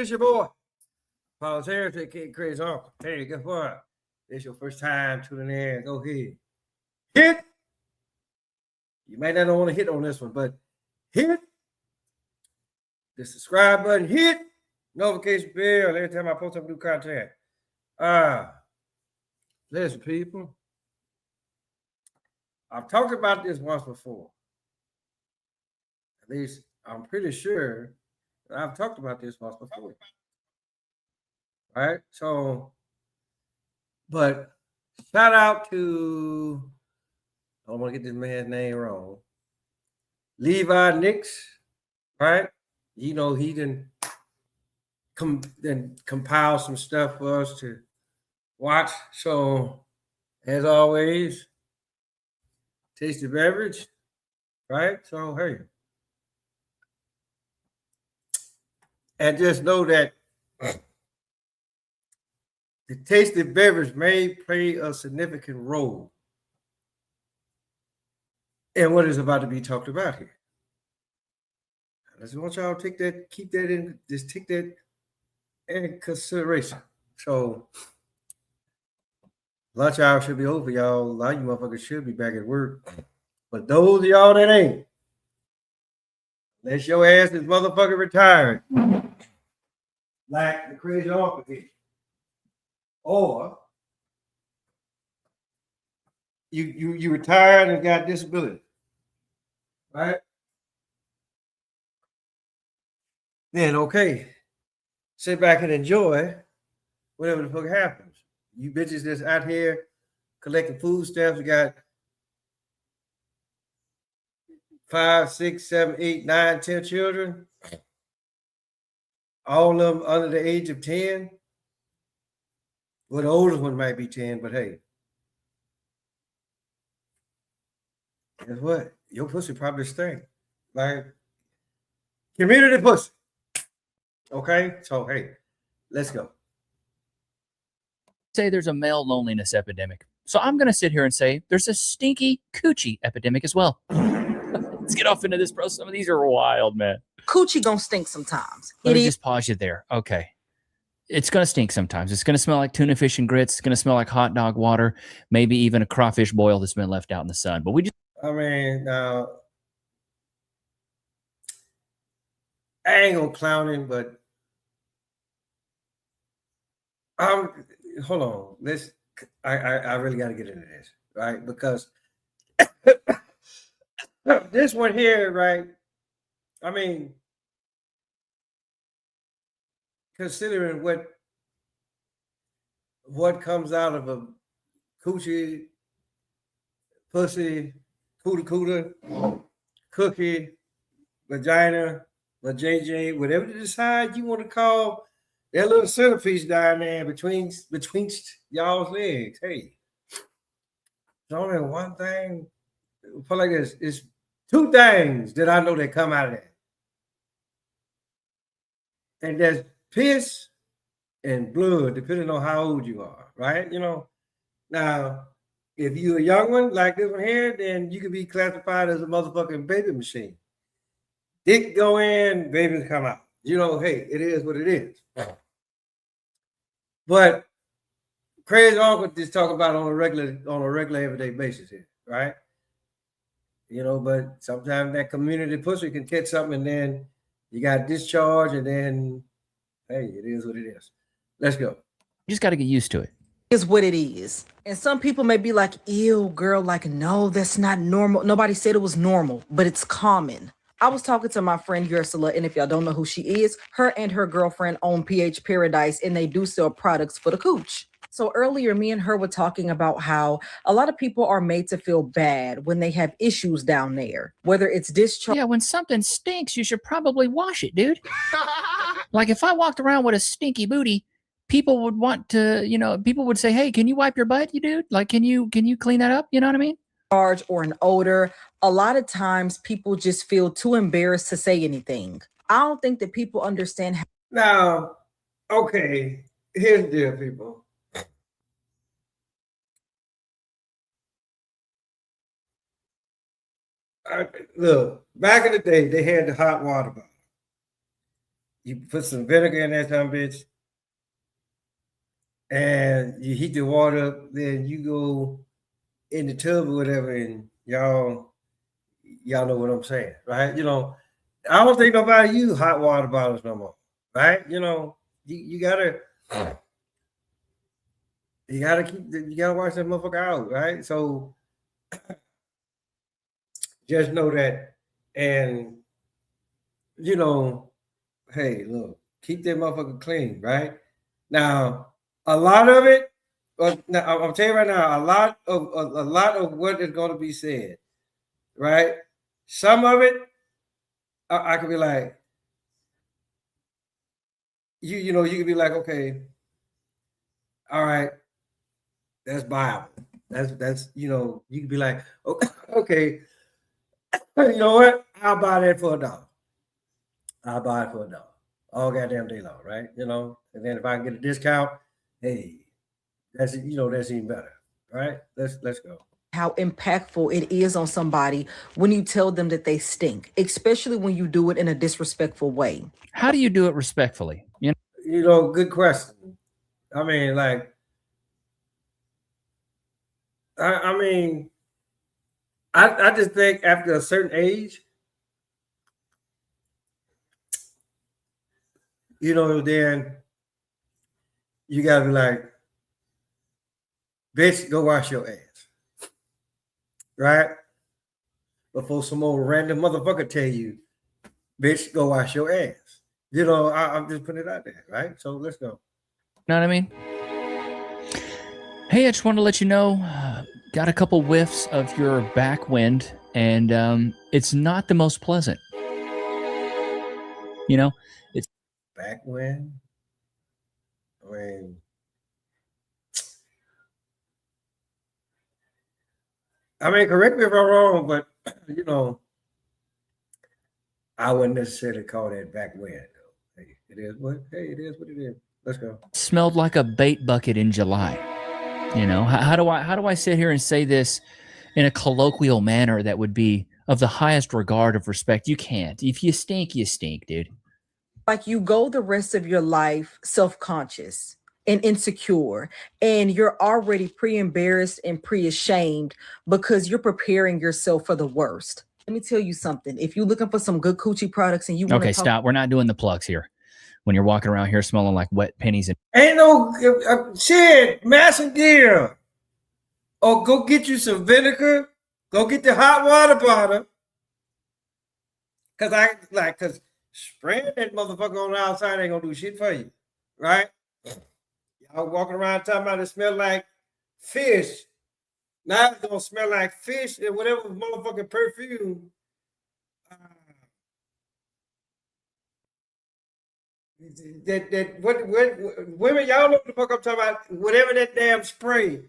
it's your boy, Politics, aka Crazy Uncle. Hey, guess what? It's your first time tuning in. Go ahead. Hit. You might not want to hit on this one, but hit the subscribe button. Hit notification bell every time I post up new content. Listen, people. I've talked about this once before. At least I'm pretty sure that I've talked about this once before. All right. So, but shout out to, I don't want to get this man's name wrong. Levi Nix, right? You know, he didn't compile some stuff for us to watch. So, as always, tasty beverage, right? So, hey. And just know that the tasty beverage may play a significant role in what is about to be talked about here. I just want y'all to keep that in, just take that in consideration. So, lunch hour should be over, y'all. A lot of you motherfuckers should be back at work. But those of y'all that ain't, unless your ass is motherfucking retired, like the Crazy Uncle here, or you retired and got disability, right? Then okay, sit back and enjoy whatever the fuck happens. You bitches that's out here collecting food stamps, you got 5, 6, 7, 8, 9, 10 children, all of them under the age of 10. Well, the oldest one might be 10, but hey, guess what? Your pussy probably stink. Like community pussy. Okay, so hey, let's go. Say there's a male loneliness epidemic. So I'm going to sit here and say there's a stinky coochie epidemic as well. Let's get off into this, bro. Some of these are wild, man. Coochie gonna stink sometimes. Let me just pause you there. Okay. It's going to stink sometimes. It's going to smell like tuna fish and grits. It's going to smell like hot dog water, maybe even a crawfish boil that's been left out in the sun. But we just... I mean, I ain't gonna clown him, but hold on. I really got to get into this, right? Because this one here, right? I mean, considering what comes out of a coochie, pussy, cooter, cookie, vagina, JJ, whatever you decide you want to call that little centerpiece down there between y'all's legs. Hey, there's only one thing. Put like this: it's two things that I know that come out of that, and that's piss and blood, depending on how old you are, right? You know, now if you're a young one like this one here, then you could be classified as a motherfucking baby machine. Dick go in, babies come out. You know, hey, it is what it is. But Crazy Uncle just talk about on a regular everyday basis here, right? You know, but sometimes that community pussy can catch something and then you got discharge and then, hey, it is what it is. Let's go. You just got to get used to it. Is what it is. And some people may be like, ew, girl, like, no, that's not normal. Nobody said it was normal, but it's common. I was talking to my friend Ursula, and if y'all don't know who she is, her and her girlfriend own PH Paradise, and they do sell products for the cooch. So earlier, me and her were talking about how a lot of people are made to feel bad when they have issues down there, whether it's discharge. Yeah, when something stinks, you should probably wash it, dude. Like if I walked around with a stinky booty, people would want to, you know, people would say, hey, can you wipe your butt, you dude? Like, can you clean that up? You know what I mean? Or an odor. A lot of times people just feel too embarrassed to say anything. I don't think that people understand how. Now, okay, here's the deal, people. Look, back in the day, they had the hot water bottle. You put some vinegar in that some bitch, and you heat the water up. Then you go in the tub or whatever, and y'all know what I'm saying, right? I don't think nobody use hot water bottles no more, right? You gotta you gotta wash that motherfucker out, right? So just know that, and hey, look, keep that motherfucker clean, right? Now, a lot of it, now, I'm telling you right now, a lot of what is going to be said, right? Some of it, I could be like, you could be like, okay, all right, that's Bible. That's you could be like, okay, you know what? I'll buy that for $1. I'll buy it for $1 all goddamn day long, right? And then if I can get a discount, hey, that's even better, right? Let's go. How impactful it is on somebody when you tell them that they stink, especially when you do it in a disrespectful way. How do you do it respectfully? Good question. I mean, like, I just think after a certain age, then you gotta be like, bitch, go wash your ass, right? Before some old random motherfucker tell you, bitch, go wash your ass. I'm just putting it out there, right? So let's go. Know what I mean? Hey, I just wanted to let you know, got a couple whiffs of your backwind, and it's not the most pleasant. It's backwind. Correct me if I'm wrong, but I wouldn't necessarily call that backwind. Hey, it is what it is. Let's go. Smelled like a bait bucket in July. How do I sit here and say this in a colloquial manner that would be of the highest regard of respect? You can't. If you stink, dude. Like, you go the rest of your life self-conscious and insecure, and you're already pre-embarrassed and pre-ashamed because you're preparing yourself for the worst. Let me tell you something. If you're looking for some good coochie products and you want to stop. We're not doing the plugs here. When you're walking around here smelling like wet pennies and ain't no shit, mass and gear. Or go get you some vinegar. Go get the hot water bottle. Cause spraying that motherfucker on the outside ain't gonna do shit for you, right? Y'all walking around talking about it smell like fish. Now it's gonna smell like fish and whatever motherfucking perfume. What women, y'all know what the fuck I'm talking about. Whatever that damn spray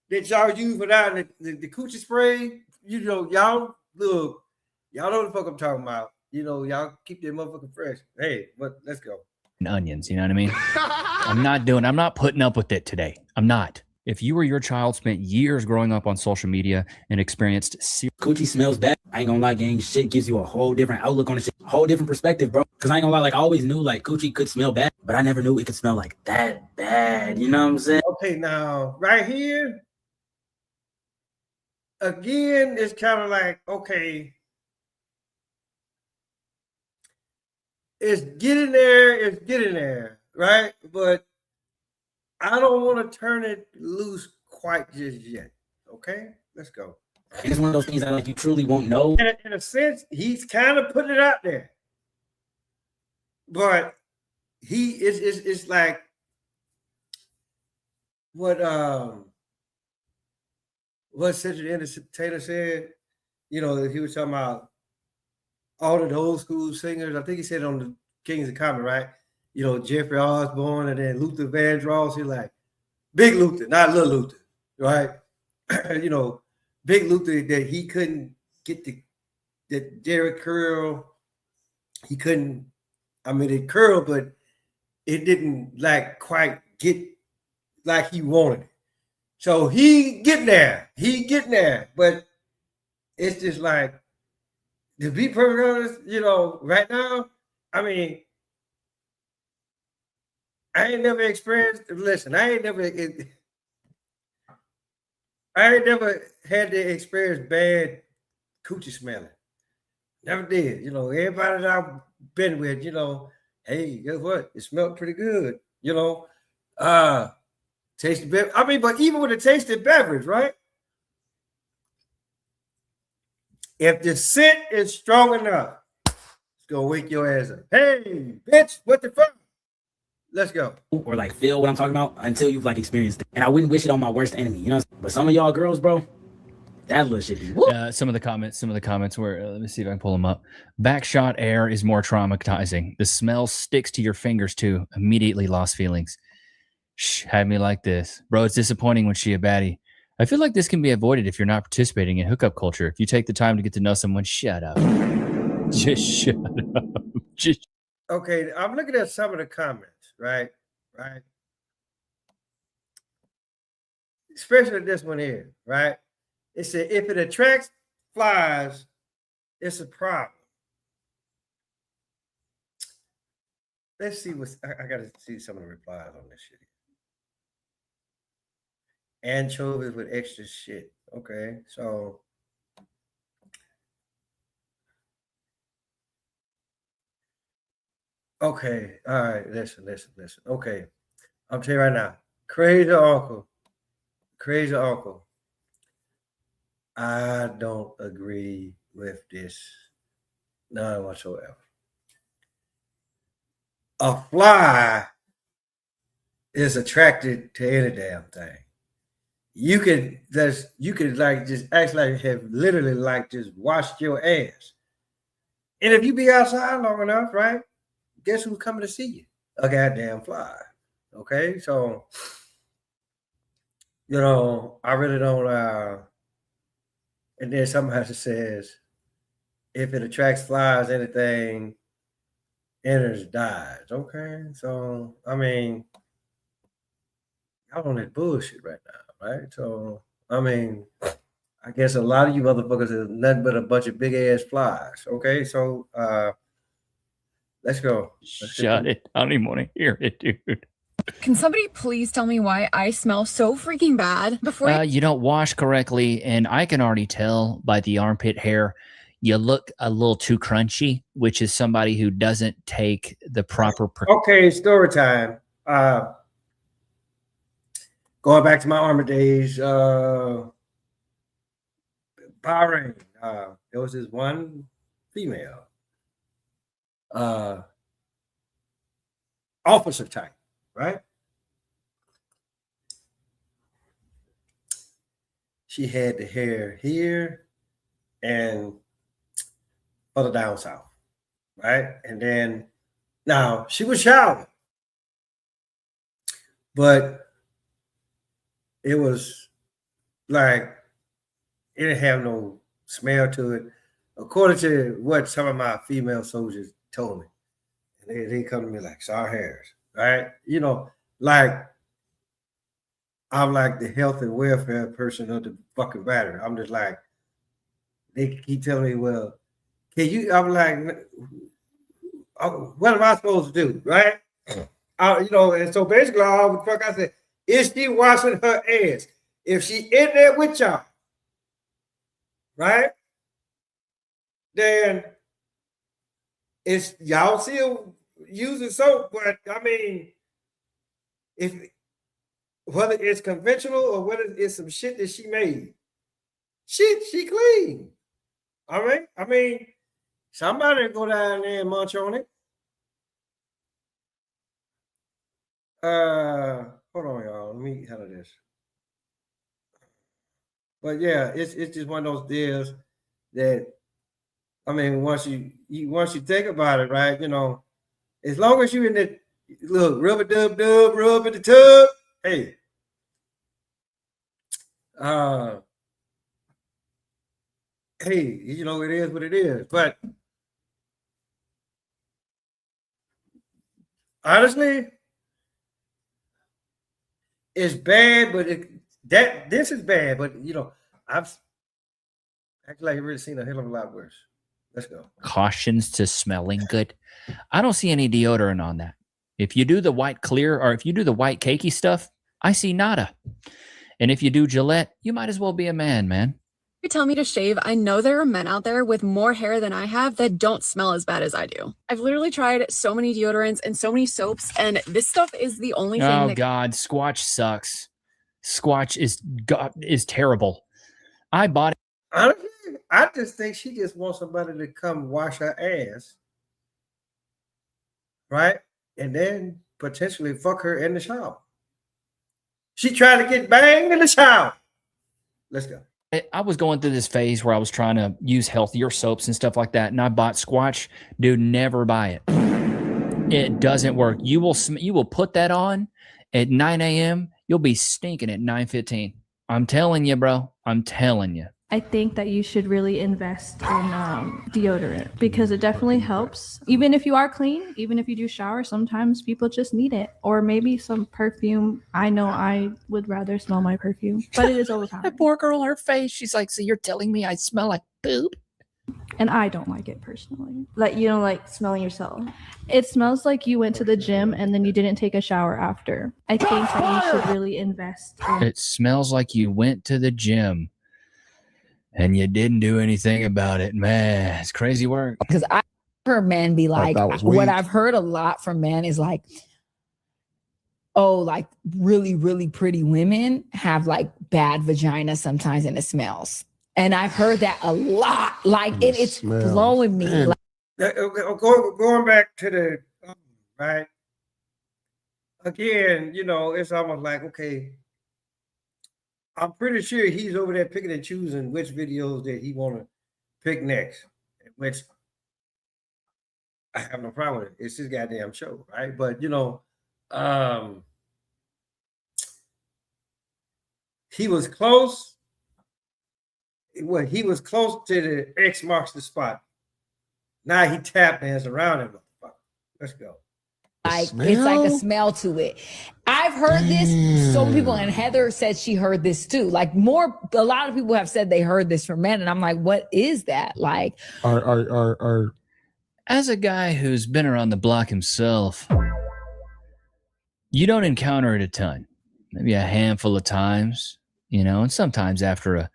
that y'all use for that, the coochie spray, y'all look, y'all know what the fuck I'm talking about. Y'all keep that motherfucker fresh. Hey, but let's go. Onions, you know what I mean? I'm not putting up with it today. I'm not. If you or your child spent years growing up on social media and experienced coochie smells bad, I ain't gonna lie, gang, shit gives you a whole different outlook on the shit, a whole different perspective, bro. Cause I ain't gonna lie, like, I always knew like coochie could smell bad, but I never knew it could smell like that bad. You know what I'm saying? Okay, now right here, again, it's kind of like, okay, it's getting there, right? But I don't want to turn it loose quite just yet. Okay, let's go. And it's one of those things that like you truly won't know. In a sense, he's kind of putting it out there, but it's like what Cedric Taylor said. He was talking about all of the old school singers. I think he said on the Kings of Comedy, right? Jeffrey Osborne and then Luther Vandross. He's like Big Luther, not Little Luther, right? Big Luther, that he couldn't get the Derek curl. He couldn't. It curled, but it didn't like quite get like he wanted it. So he getting there, but it's just like, to be perfectly honest, right now, I ain't never experienced. Listen, I ain't never had to experience bad coochie smelling. Never did. You know, everybody that I've been with, you know, hey, guess what? It smelled pretty good. You know, tasted beverage. I mean, but even with a tasted beverage, right? If the scent is strong enough, it's gonna wake your ass up. Hey, bitch, what the fuck? Let's go. Or like feel what I'm talking about until you've like experienced it. And I wouldn't wish it on my worst enemy, you know. But some of y'all girls, bro, that little shit be woo. Some of the comments were, let me see if I can pull them up. Backshot air is more traumatizing. The smell sticks to your fingers too. Immediately lost feelings. Shh, had me like this. Bro, it's disappointing when she a baddie. I feel like this can be avoided if you're not participating in hookup culture. If you take the time to get to know someone, shut up. Just shut up. Just Okay, I'm looking at some of the comments, right? Right. Especially this one here, right? It said if it attracts flies, it's a problem. Let's see what's I gotta see some of the replies on this shit. Anchovies with extra shit. Okay, so okay, all right, listen. Okay, I'm telling you right now, crazy uncle. I don't agree with this, none whatsoever. A fly is attracted to any damn thing. You could like just act like have literally like just washed your ass. And if you be outside long enough, right? Guess who's coming to see you? A goddamn fly. Okay, so you know, I really don't and then somebody says if it attracts flies, anything enters, dies. Okay, so I mean, y'all on that bullshit right now, right? So I mean, I guess a lot of you motherfuckers is nothing but a bunch of big ass flies. Okay, so let's go. shut it. I don't even want to hear it, dude. Can somebody please tell me why I smell so freaking bad before You don't wash correctly, and I can already tell by the armpit hair you look a little too crunchy, which is somebody who doesn't take the proper Okay, story time. Going back to my armor days, Bahrain. There was this one female officer type, right? She had the hair here and further down south, right? And then now she was showering, but it was like it didn't have no smell to it, according to what some of my female soldiers told me. And they come to me like sour hairs, right? You know, like I'm like the health and welfare person of the fucking battery. I'm just like, they keep telling me, well, can you? I'm like, what am I supposed to do, right? You know, and so basically, all the fuck I said, is she washing her ass? If she in there with y'all, right? Then it's y'all still using soap, but I mean, if whether it's conventional or whether it's some shit that she made, she clean. All right. I mean, somebody go down there and munch on it. Hold on, y'all. Let me handle this. But yeah, it's just one of those deals that I mean, once you think about it, right? You know, as long as you in the little rubber dub rub in the tub, hey, hey, you know, it is what it is. But honestly, it's bad, but this is bad. But you know, I've actually like really seen a hell of a lot worse. Let's go. cautions to smelling good. I don't see any deodorant on that. If you do the white clear or if you do the white cakey stuff, I see nada. And if you do Gillette, you might as well be a man. You tell me to shave, I know there are men out there with more hair than I have that don't smell as bad as I do. I've literally tried so many deodorants and so many soaps, and this stuff is the only thing Oh that God, Squatch sucks. Squatch is terrible. I bought it. Honestly, I just think she just wants somebody to come wash her ass, right? And then potentially fuck her in the shower. She tried to get banged in the shower. Let's go. I was going through this phase where I was trying to use healthier soaps and stuff like that, and I bought Squatch. Dude, never buy it. It doesn't work. You will put that on at 9 a.m. You'll be stinking at 9:15. I'm telling you, bro. I'm telling you. I think that you should really invest in deodorant because it definitely helps. Even if you are clean, even if you do shower, sometimes people just need it. Or maybe some perfume. I know I would rather smell my perfume, but it is overpowering. That poor girl, her face. She's like, so you're telling me I smell like poop? And I don't like it personally. Like, you don't like smelling yourself? It smells like you went to the gym and then you didn't take a shower after. I think that you should really invest in It smells like you went to the gym and you didn't do anything about it. Man, it's crazy work. Because I heard men be like, what I've heard a lot from men is like, oh, like really, really pretty women have like bad vagina sometimes and it smells. And I've heard that a lot. Like it's blowing me. Like, Going back to the right again, you know, it's almost like, okay, I'm pretty sure he's over there picking and choosing which videos that he want to pick next, which I have no problem with it. It's his goddamn show, right? But you know, he was close. Well, he was close to the X marks the spot. Now he tap dance around him. Let's go. it's like a smell to it. I've heard this. So many people, and Heather said she heard this too. Like a lot of people have said they heard this from men, and I'm like, what is that? Like, as a guy who's been around the block himself, you don't encounter it a ton. Maybe a handful of times, you know, and sometimes after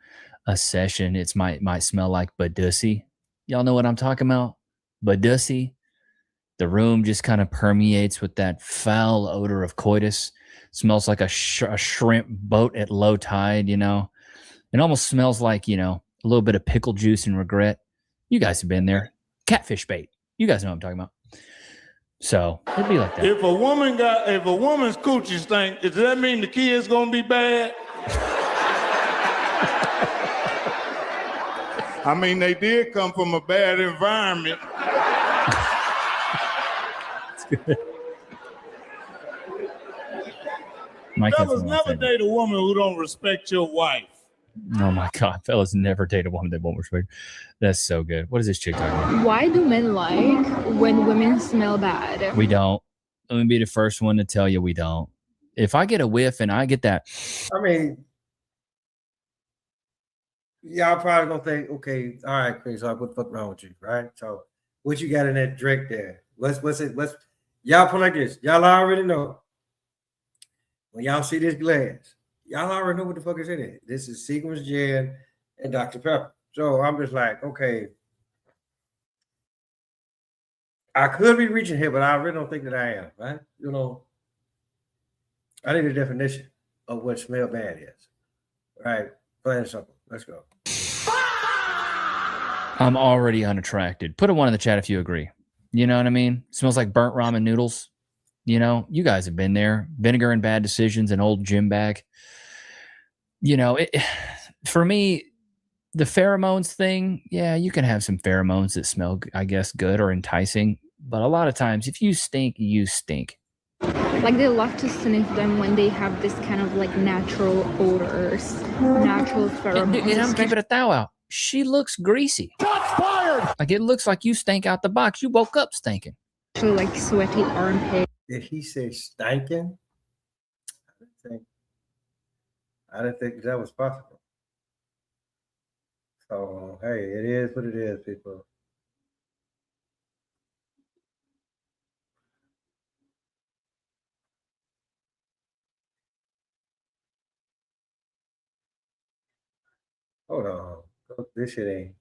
a session, it might smell like Badussy. Y'all know what I'm talking about? Badussy. The room just kind of permeates with that foul odor of coitus. Smells like a shrimp boat at low tide, you know. It almost smells like, you know, a little bit of pickle juice and regret. You guys have been there. Catfish bait. You guys know what I'm talking about. So it'd be like that. If a woman's coochie stink, does that mean the kid's gonna be bad? I mean, they did come from a bad environment. Fellas, never date a woman who don't respect your wife. Oh my God, fellas, never date a woman that won't respect. That's so good. What is this chick talking about? Why do men like when women smell bad? We don't. Let me be the first one to tell you we don't. If I get a whiff and I get that, I mean, y'all probably gonna think, okay, all right, Chris, what the fuck wrong with you, right? So, what you got in that drink there? What's it? Y'all put like this. Y'all already know. When y'all see this glass, y'all already know what the fuck is in it. This is Seagram's Gin and Dr. Pepper. So I'm just like, okay, I could be reaching here, but I really don't think that I am, right? You know, I need a definition of what smell bad is, right? Plain and simple. Let's go. I'm already unattracted. Put a one in the chat if you agree. You know what I mean? Smells like burnt ramen noodles. You know, you guys have been there. Vinegar and bad decisions, an old gym bag. You know, for me, the pheromones thing, yeah, you can have some pheromones that smell, I guess, good or enticing. But a lot of times, if you stink, you stink. Like they love to sniff them when they have this kind of like natural odors, natural pheromones. And I'm keeping a thou out. She looks greasy. Shots fired! Like it looks like you stank out the box. You woke up stinking. Actually, like sweaty armpit. Did he say stinking? I didn't think that was possible. So hey, it is what it is, people. Hold on. This shit ain't.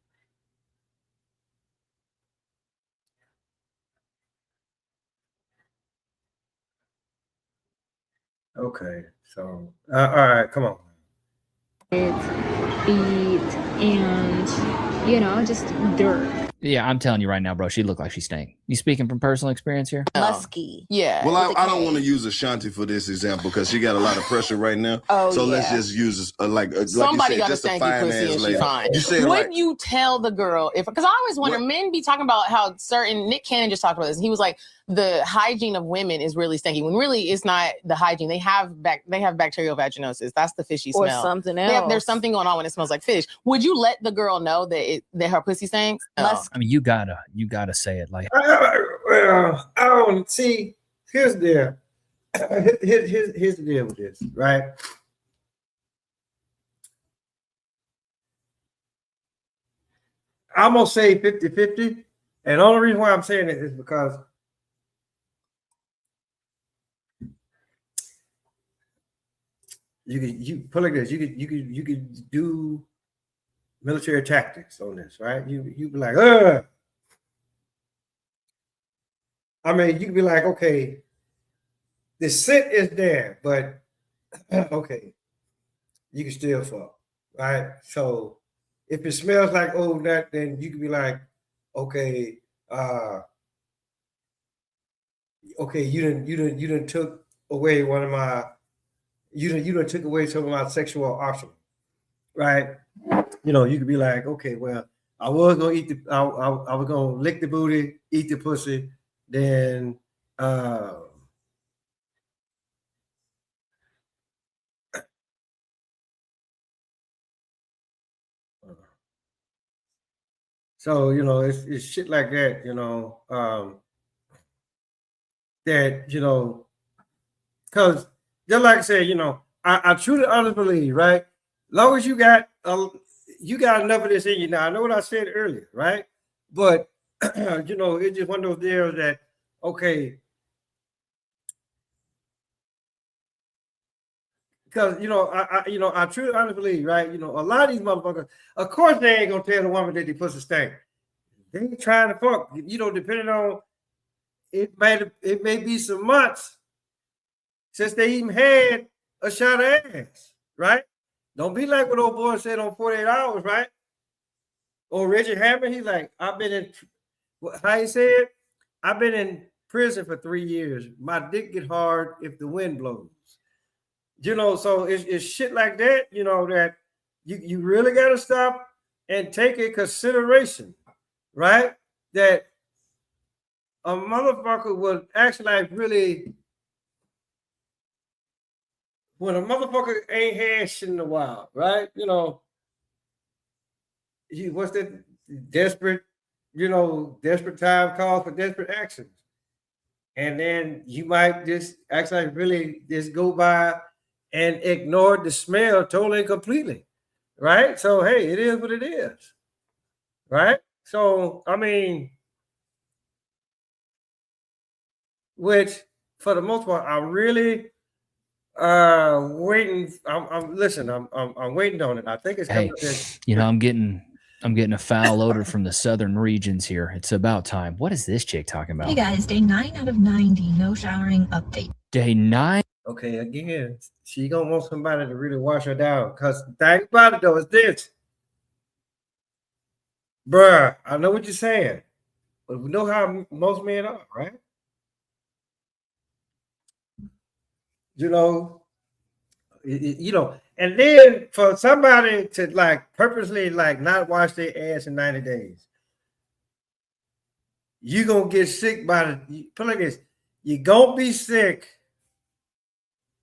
Okay, so all right, come on. Feet, and you know, just dirt. Yeah, I'm telling you right now, bro. She looked like she stank. You speaking from personal experience here? Musky. Yeah. Well, I don't want to use Ashanti for this example because she got a lot of pressure right now. Oh, so yeah. let's just use like Somebody you said, got a just a stanky fine pussy ass and she lady. fine. You said Would right. you tell the girl if? Because I always wonder. What? Men be talking about how certain Nick Cannon just talked about this. He was like, the hygiene of women is really stinky. When really it's not the hygiene. They have bacterial vaginosis. That's the fishy Or smell. something else. There's something going on when it smells like fish. Would you let the girl know that her pussy stinks? No. I mean, you gotta say it like. Well, I don't see. Here's the deal. Here's the deal with this, right? I'm gonna say 50-50. And the only reason why I'm saying it is because you put like this, you could do military tactics on this, right? You be like, ugh. I mean, you could be like, okay, the scent is there, but okay, you can still fuck, right? So if it smells like old nut, then you could be like, okay, okay, you didn't took away one of my, you didn't took away some of my sexual options, right? You know, you could be like, okay, well, I was gonna eat the, I was gonna lick the booty, eat the pussy, then so you know, it's shit like that, you know, that you know, because just like I said, you know, I truly honestly believe, right? Long as you got enough of this in you. Now I know what I said earlier, right? But you know, it's just one of those deals that okay. Because you know, I truly honestly believe, right? You know, a lot of these motherfuckers, of course, they ain't gonna tell the woman that they pussy stink. They ain't trying to fuck. You know, depending on it may be some months since they even had a shot of ass, right? Don't be like what old boy said on 48 Hours, right? Or Richard Hammond, he's like, I've been in, how he said, I've been in prison for 3 years. My dick get hard if the wind blows. You know, so it's shit like that, you know, that you really got to stop and take in consideration, right? That a motherfucker would actually like really, when a motherfucker ain't had shit in a while, right? You know, what's that desperate, you know, desperate time calls for desperate actions. And then you might just actually really just go by and ignore the smell totally and completely, right? So hey, it is what it is, right? So I mean, which for the most part, I'm really waiting. I'm listen. I'm waiting on it. I think it's coming. You know, I'm getting a foul odor from the southern regions here. It's about time. What is this chick talking about? Hey guys, day 9 out of 90, no showering update. Day 9. Okay, again, she gonna want somebody to really wash her down. Cause the thing about it though is this, bruh. I know what you're saying, but we know how most men are, right? You know, you know, and then for somebody to like purposely like not wash their ass in 90 days, you gonna get sick by the. Put it like this: you gonna be sick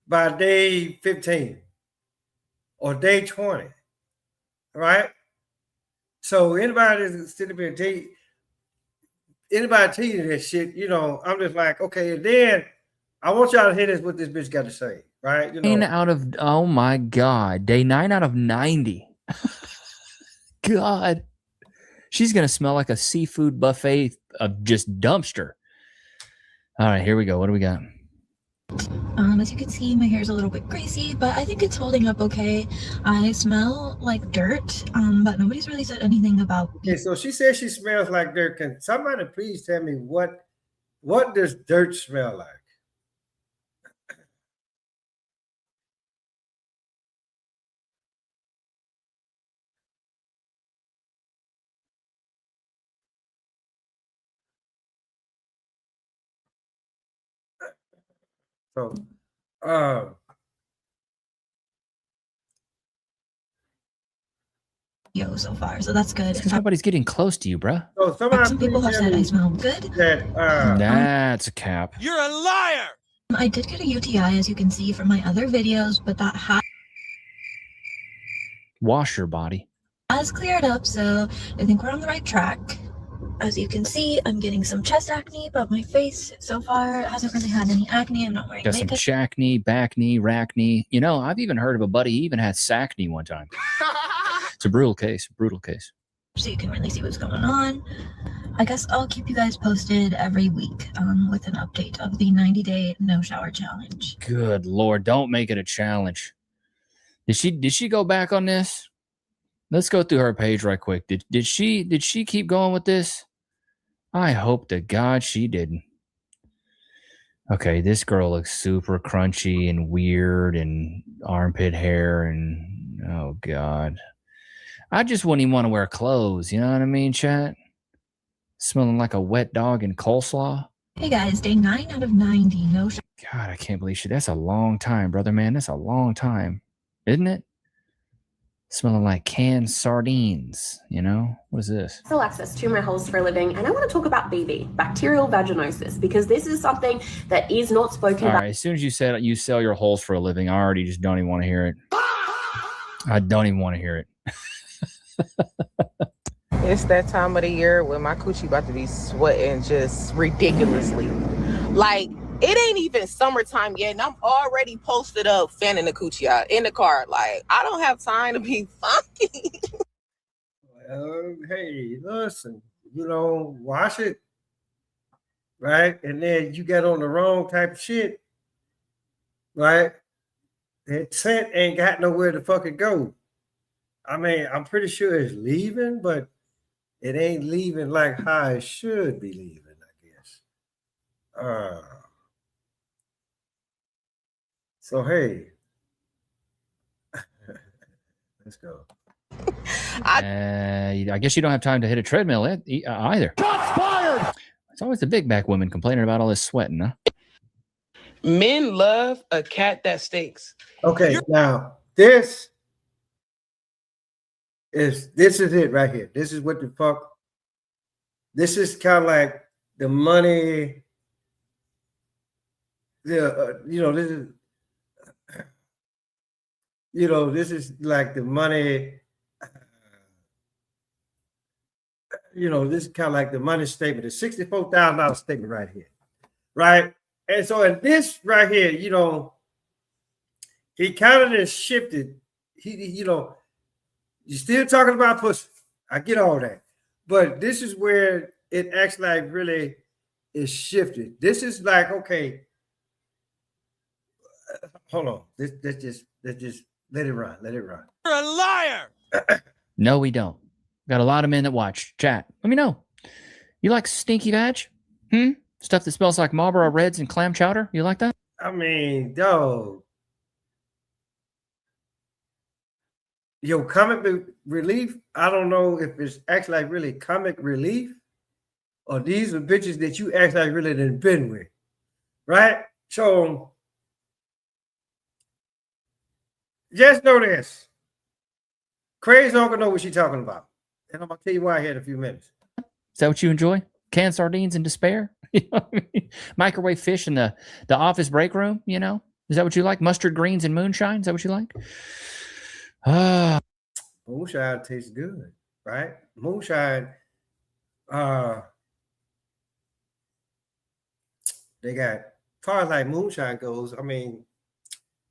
by day 15 or day 20, right? So anybody that's sitting there tell you, anybody tell you that shit, you know, I'm just like, okay, and then I want y'all to hear this what this bitch got to say, right? You know, Oh my God, day 9 out of 90. God, she's gonna smell like a seafood buffet of just dumpster. All right, here we go. What do we got? As you can see, my hair is a little bit greasy, but I think it's holding up okay. I smell like dirt, but nobody's really said anything about. Okay, so she says she smells like dirt. Can somebody please tell me what does dirt smell like? So, So far, so that's good. Because nobody's getting close to you, bruh. So some people have said I smell good. That that's a cap. You're a liar. I did get a UTI, as you can see from my other videos, but that Wash your body. has cleared up, so I think we're on the right track. As you can see, I'm getting some chest acne, but my face so far hasn't really had any acne. I'm not wearing Got some makeup. shackney, backney, rackney. You know, I've even heard of a buddy he even had sackney one time. It's a brutal case. So you can really see what's going on. I guess I'll keep you guys posted every week with an update of the 90-day no shower challenge. Good Lord, don't make it a challenge. Did she go back on this? Let's go through her page right quick. Did she keep going with this? I hope to God she didn't. Okay, this girl looks super crunchy and weird and armpit hair and oh God. I just wouldn't even want to wear clothes, you know what I mean, chat? Smelling like a wet dog in coleslaw. Hey guys, day 9 out of 90, no shower. God, I can't believe that's a long time, brother, man. That's a long time, isn't it? Smelling like canned sardines, you know? What is this? Still access to my holes for a living, and I want to talk about BV, bacterial vaginosis, because this is something that is not spoken All about. right, as soon as you said you sell your holes for a living, I already just don't even want to hear it. I don't even want to hear it. It's that time of the year when my coochie about to be sweating just ridiculously. Like, it ain't even summertime yet, and I'm already posted up fanning the coochie out in the car. Like, I don't have time to be funky. Hey, listen, wash it, right? And then you get on the wrong type of shit, right? That scent ain't got nowhere to fucking go. I mean, I'm pretty sure it's leaving, but it ain't leaving like how it should be leaving, I guess. So, hey, let's go. I guess you don't have time to hit a treadmill either. Shots fired! It's always the big back women complaining about all this sweating, huh? Men love a cat that stinks. Okay, now this is it right here. This is what the fuck. This is kind of like the money. This is like the money. This is kind of like the money statement. The $64,000 statement right here, right? And so in this right here, he kind of just shifted. You're still talking about pussy. I get all that. But this is where it actually like really is shifted. This is like, okay, hold on. Let's just let it run. Let it run. You're a liar. No, we don't. Got a lot of men that watch. Chat. Let me know. You like stinky vag? Stuff that smells like Marlboro Reds and clam chowder? You like that? I mean, dog. Yo, comic relief, I don't know if it's actually like really comic relief or these are bitches that you actually like really done been with, right? So just know this. Crazy don't know what she's talking about. And I'm going to tell you why here in a few minutes. Is that what you enjoy? Canned sardines in despair? You know what I mean? Microwave fish in the office break room, you know? Is that what you like? Mustard greens and moonshine? Is that what you like? Moonshine tastes good, right? Moonshine, they got, as far as like moonshine goes, I mean,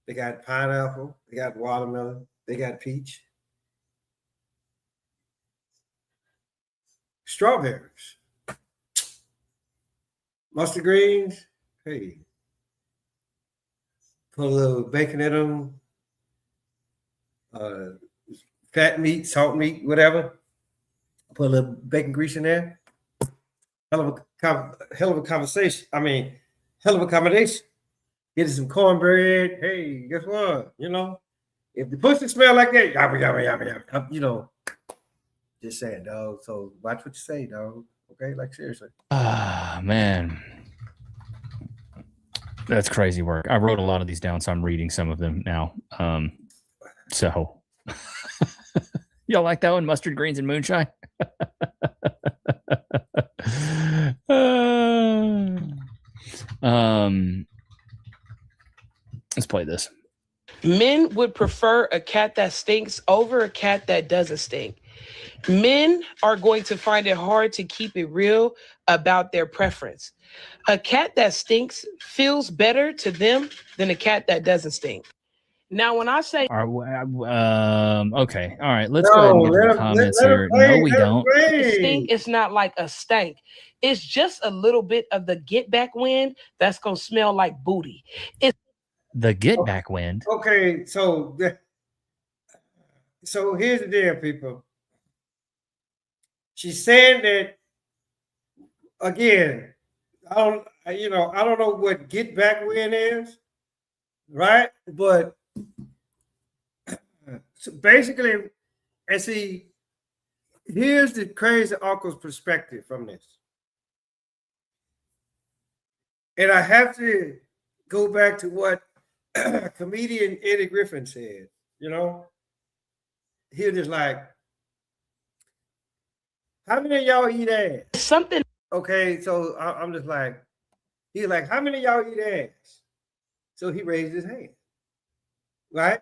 they got pineapple, they got watermelon, they got peach, strawberries, mustard greens. Hey, put a little bacon in them, fat meat, salt meat, whatever. Put a little bacon grease in there. Hell of a conversation. I mean, hell of a combination. Get some cornbread. Hey, guess what? You know, if the pussy smell like that, yabba, yabba, yabba, yabba, you know, just saying, dog. So watch what you say, dog. Okay, like seriously. Ah, man. That's crazy work. I wrote a lot of these down, so I'm reading some of them now. So y'all like that one? Mustard greens and moonshine? Let's play this. Men would prefer a cat that stinks over a cat that doesn't stink. Men are going to find it hard to keep it real about their preference. A cat that stinks feels better to them than a cat that doesn't stink. Now, when I say okay, all right, let's go ahead and get to the comments here. No, we don't. Stink, it's not like a stank. It's just a little bit of the get back wind that's gonna smell like booty. It's the get back wind. Okay, so here's the deal, people. She's saying that again. I don't know what get back wind is, right? But so basically, and see, here's the crazy uncle's perspective from this. And I have to go back to what comedian Eddie Griffin said, you know? He was just like, how many of y'all eat ass? Something. Okay, so I'm just like, he's like, how many of y'all eat ass? So he raised his hand, right?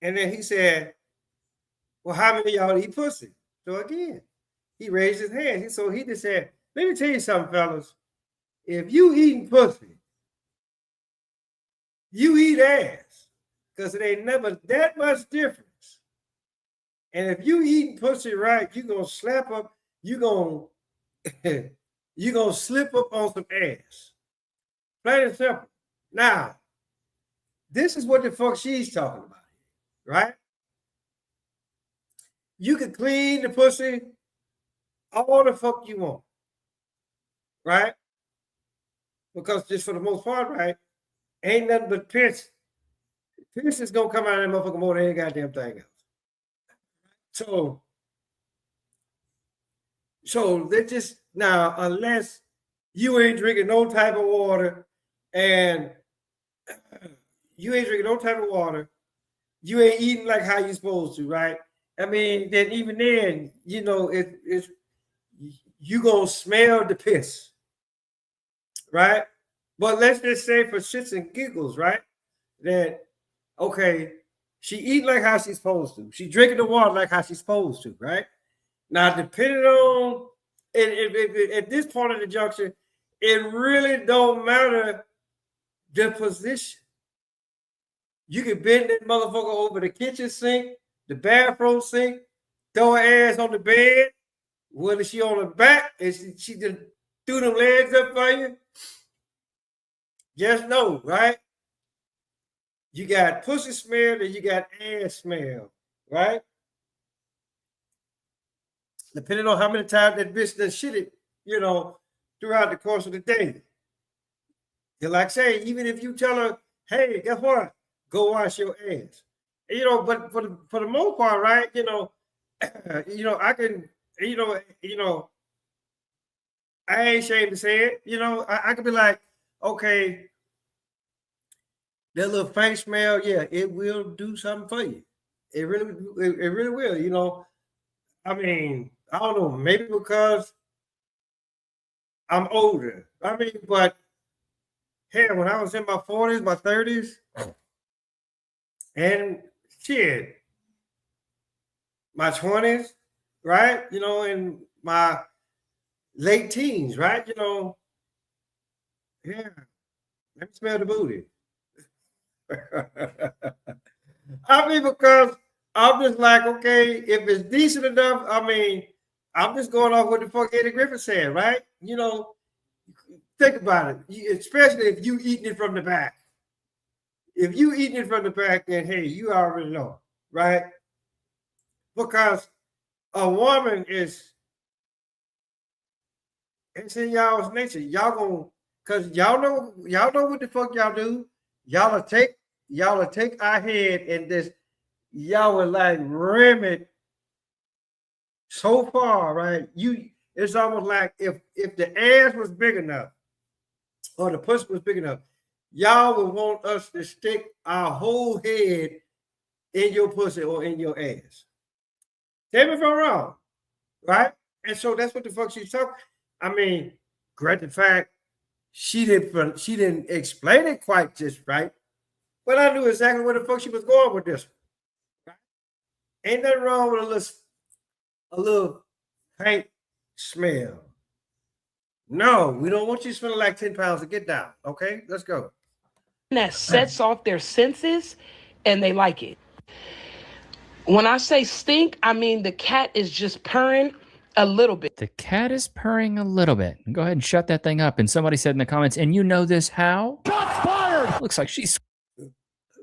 And then he said, well, how many of y'all eat pussy? So again, he raised his hand. So he just said, let me tell you something, fellas. If you eating pussy, you eat ass, because it ain't never that much difference. And if you eating pussy right, you're going to slap up, you're going to slip up on some ass. Plain and simple. Now, this is what the fuck she's talking about, right? You can clean the pussy all the fuck you want, right? Because just for the most part, right, ain't nothing but piss. Piss is gonna come out of that motherfucker more than any goddamn thing else. So they just now, unless you ain't drinking no type of water, and you ain't drinking no type of water, you ain't eating like how you supposed to, right? I mean, then even then, you know, it's you gonna smell the piss, right? But let's just say for shits and giggles, right? That okay, she eating like how she's supposed to. She drinking the water like how she's supposed to, right? Now, depending on at this point of the junction, it really don't matter the position. You can bend that motherfucker over the kitchen sink, the bathroom sink, throw her ass on the bed, whether she on her back and she just threw them legs up for you. Just know, right? You got pussy smell and you got ass smell, right? Depending on how many times that bitch done shit it, you know, throughout the course of the day. And like I say, even if you tell her, hey, guess what? Go wash your ass. And, you know, but for the most part, right? You know, I can, you know, I ain't ashamed to say it. You know, I could be like, okay, that little faint smell, yeah, it will do something for you. It really will. You know, I mean, I don't know, maybe because I'm older. I mean, but hell, when I was in my 40s, my 30s, and shit, my 20s, right? You know, in my late teens, right? You know, yeah, let me smell the booty. I mean, because I'm just like, okay, if it's decent enough, I mean, I'm just going off what the fuck Eddie Griffin said, right? You know, think about it, especially if you eating it from the back. if you eating it from the back, then hey, you already know, right? Because a woman is, it's in y'all's nature. Y'all gonna, cause y'all know what the fuck y'all do. Y'all will take our head and this, y'all will like rim it so far, right? It's almost like if the ass was big enough or the pussy was big enough, y'all would want us to stick our whole head in your pussy or in your ass. Tell me if I'm wrong, right? And so that's what the fuck she's talking. I mean, granted fact, she didn't explain it quite just right, but I knew exactly where the fuck she was going with this. Right? Ain't nothing wrong with a little paint smell. No, we don't want you smelling like 10 pounds to get down. Okay, let's go. That sets off their senses and they like it. When I say stink, I mean the cat is just purring a little bit. The cat is purring a little bit. Go ahead and shut that thing up. And somebody said in the comments, and you know this how? Shots fired! Looks like she's...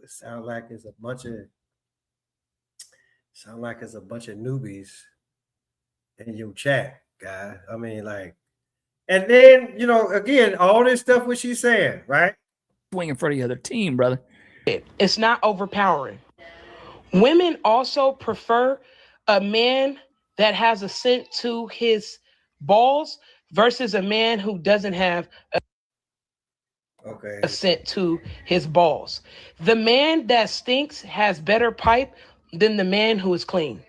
Sound like it's a bunch of newbies in your chat, guy. I mean, like, and then, you know, again, all this stuff what she's saying, right? Swing in front of the other team, brother. It's not overpowering. Women also prefer a man that has a scent to his balls versus a man who doesn't have a scent to his balls. The man that stinks has better pipe than the man who is clean.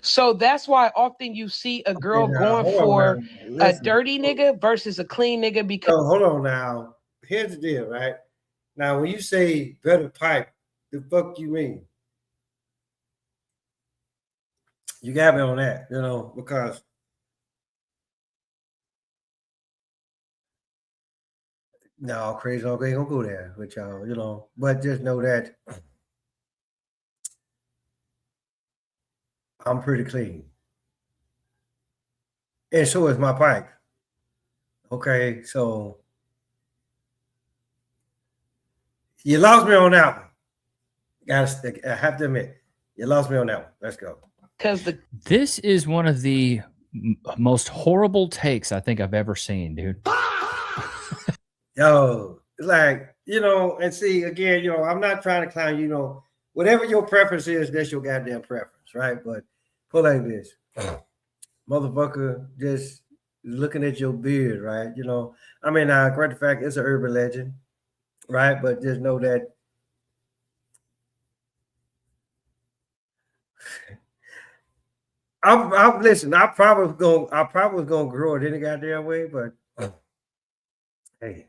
So that's why often you see a girl going for a dirty nigga versus a clean nigga because... So hold on now. Here's the deal, right? Now, when you say better pipe, the fuck you mean? You got me on that, you know, because no, crazy dog ain't gonna go there with y'all, you know. But just know that I'm pretty clean. And so is my pipe. Okay, so you lost me on that one. I have to admit, you lost me on that one. Let's go. Because this is one of the most horrible takes I think I've ever seen, dude. Yo, like, you know, and see, again, you know, I'm not trying to clown, you know, whatever your preference is, that's your goddamn preference, right? But put like this, motherfucker, just looking at your beard, right? You know, I mean, great fact, it's an urban legend, right? But just know that I'm listen. I probably was gonna grow it any goddamn way, but hey,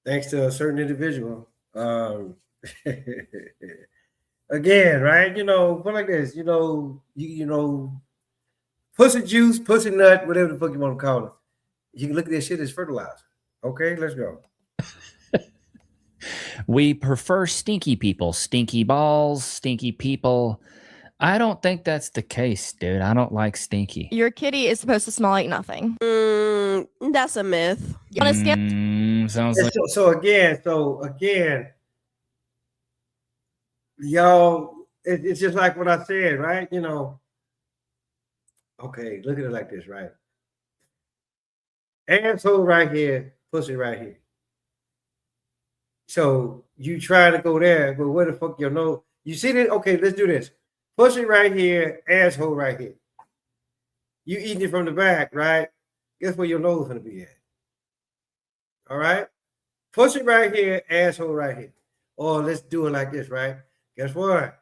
thanks to a certain individual. Again, right? You know, put like this. You know, you know, pussy juice, pussy nut, whatever the fuck you want to call it. You can look at this shit as fertilizer. Okay, let's go. We prefer stinky people, stinky balls, stinky people. I don't think that's the case, dude. I don't like stinky. Your kitty is supposed to smell like nothing. That's a myth. Sounds like... So again, y'all, it's just like what I said, right? You know, okay, look at it like this, right? Asshole right here, pussy right here. So you try to go there, but where the fuck your nose? You see that? Okay, let's do this. Pussy right here, asshole right here. You eating it from the back, right? Guess where your nose gonna be at? All right? Pussy right here, asshole right here. Or let's do it like this, right? Guess what?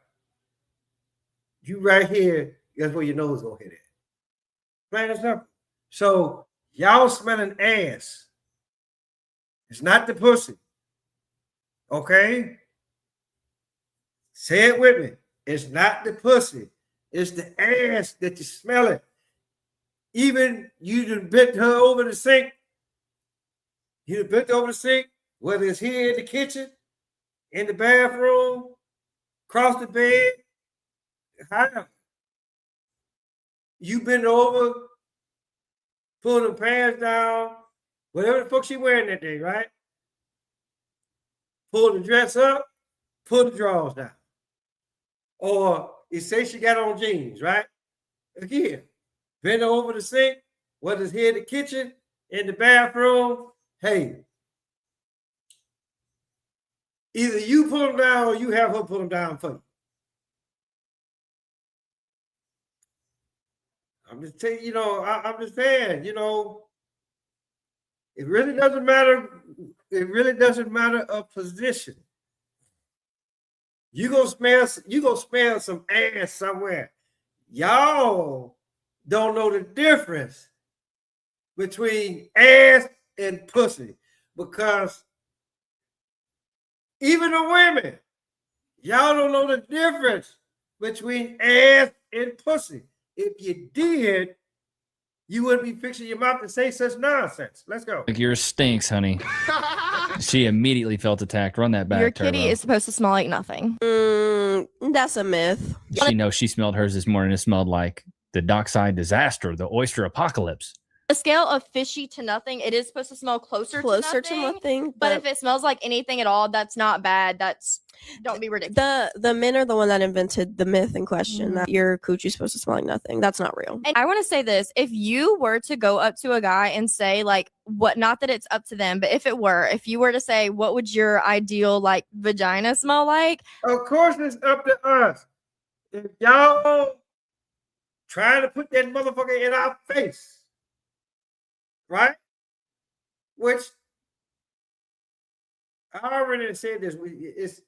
You right here, guess where your nose gonna hit at? Plain and simple. So y'all smelling ass. It's not the pussy. Okay? Say it with me. It's not the pussy. It's the ass that you smell it. Even you done bent her over the sink. You done bent over the sink, whether it's here in the kitchen, in the bathroom, across the bed, however. You bent over, pulling the pants down, whatever the fuck she wearing that day, right? pull the dress up, pull the drawers down. Or it say she got on jeans, right? Again, bend over the sink, whether it's here in the kitchen, in the bathroom. Hey, either you pull them down or you have her pull them down for you. I'm just saying, I'm just saying, it really doesn't matter. It really doesn't matter a position. You gonna smell some ass somewhere. Y'all don't know the difference between ass and pussy, because even the women, y'all don't know the difference between ass and pussy. If you did, you wouldn't be fixing your mouth to say such nonsense. Let's go. Like, yours stinks, honey. She immediately felt attacked. Run that back, Your kitty Turbo. is supposed to smell like nothing. That's a myth. She knows she smelled hers this morning. It smelled like the dockside disaster, the oyster apocalypse. A scale of fishy to nothing, it is supposed to smell closer to nothing. But if it smells like anything at all, that's not bad. Don't be ridiculous. The men are the one that invented the myth in question that your coochie's supposed to smell like nothing. That's not real. And I want to say this: if you were to go up to a guy and say, like, what? Not that it's up to them, but if you were to say, what would your ideal like vagina smell like? Of course, it's up to us. If y'all trying to put that motherfucker in our face, right? Which I already said this. It's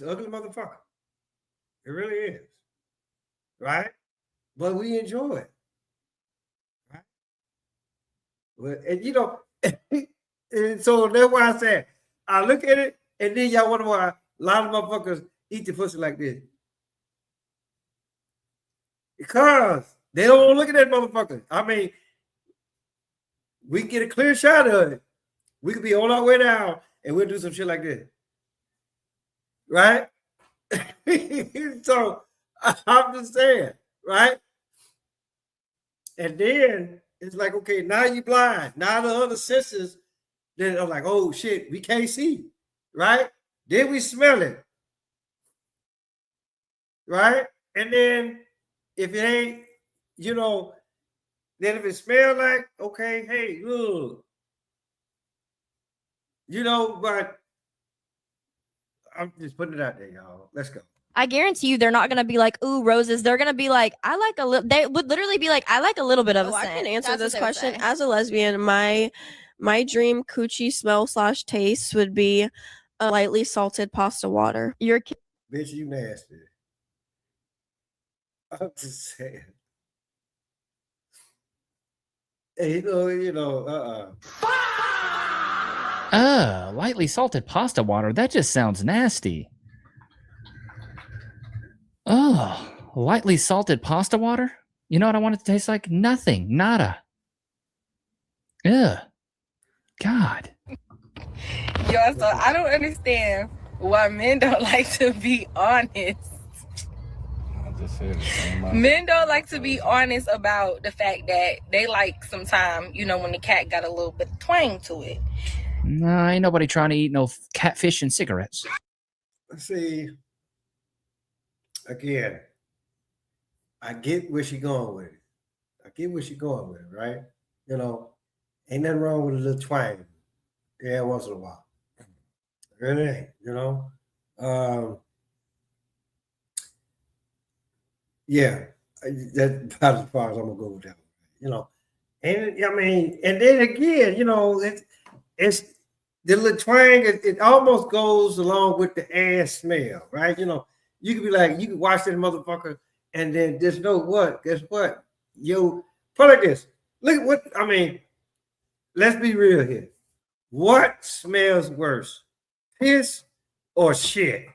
an ugly motherfucker. It really is, right? But we enjoy it, right? Well, and and so that's why I said I look at it, and then y'all wonder why a lot of motherfuckers eat the pussy like this, because they don't look at that motherfucker. I mean, we get a clear shot of it. We could be on our way down and we'll do some shit like this. Right? So I'm just saying, right? And then it's like, okay, now you blind. Now the other senses, then I'm like, oh shit, we can't see. Right? Then we smell it. Right? And then if it ain't, then if it smells like, okay, hey, ugh. But I'm just putting it out there, y'all. Let's go. I guarantee you, they're not gonna be like, "Ooh, roses." They're gonna be like, "I like a little." They would literally be like, "I like a little bit of a scent." I can answer That's this what they would question. say. As a lesbian, my dream coochie smell / taste would be a lightly salted pasta water. Your Bitch, you nasty. I'm just saying. Hey, Lightly salted pasta water. That just sounds nasty. Lightly salted pasta water? You know what I want it to taste like? Nothing. Nada. Ugh. God. Yo, so I don't understand why men don't like to be honest. Men don't like to be honest about the fact that they like sometime, when the cat got a little bit of twang to it. No, ain't nobody trying to eat no catfish and cigarettes. See, again, I get where she's going with it. Right? Ain't nothing wrong with a little twang. Yeah, once in a while. Really ain't, yeah, that's about as far as I'm gonna go with that. And I mean, and then again, it's the little twang. It almost goes along with the ass smell, right? You could be like, you could watch that motherfucker, and then just know what? Guess what? Put like this. Look at what I mean. Let's be real here. What smells worse, piss or shit?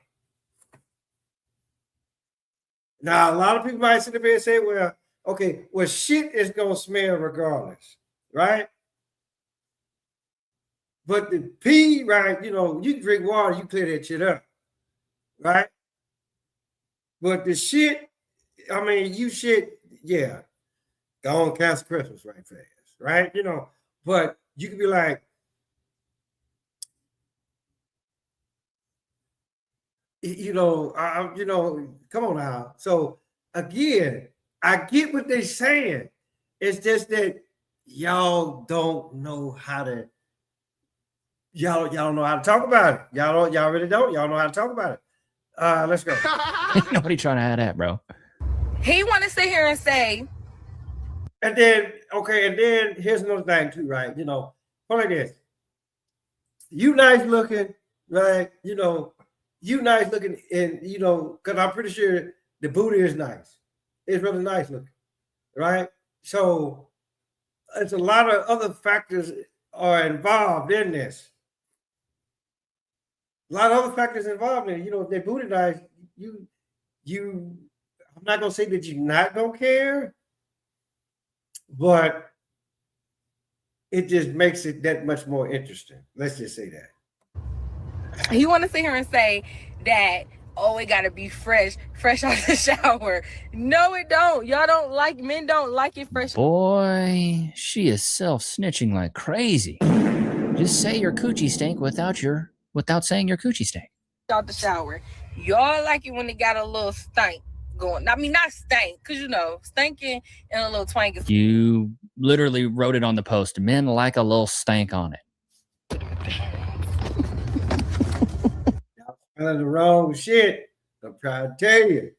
Now, a lot of people might sit there and say, well, okay, shit is going to smell regardless, right? But the pee, right, you drink water, you clear that shit up, right? But the shit, I mean, you shit, yeah, go on cancel Christmas right fast, right? But you could be like, you know, you know, come on now. So again, I get what they're saying. It's just that y'all don't know how to. Y'all don't know how to talk about it. Y'all really don't. Y'all know how to talk about it. Let's go. Ain't nobody trying to have that, bro. He want to sit here and say. And then, okay, and then here's another thing too, right? You know, like this. You nice looking, right? You know, you nice looking, and you know, because I'm pretty sure the booty is nice. It's really nice looking, right? So it's a lot of other factors are involved in this. A lot of other factors involved in it. You know, if they booty nice, you I'm not gonna say that you're not gonna care, but it just makes it that much more interesting. Let's just say that. He want to sit here and say that, oh, it gotta be fresh out the shower. No, it don't. Y'all don't like, men don't like it fresh. Boy, she is self-snitching like crazy. Just say your coochie stank without saying your coochie stank. Out the shower. Y'all like it when it got a little stank going. I mean, not stank, because you know, stinking and a little twang is. You literally wrote it on the post. Men like a little stank on it. Y'all smelling the wrong shit. I'm trying to tell you,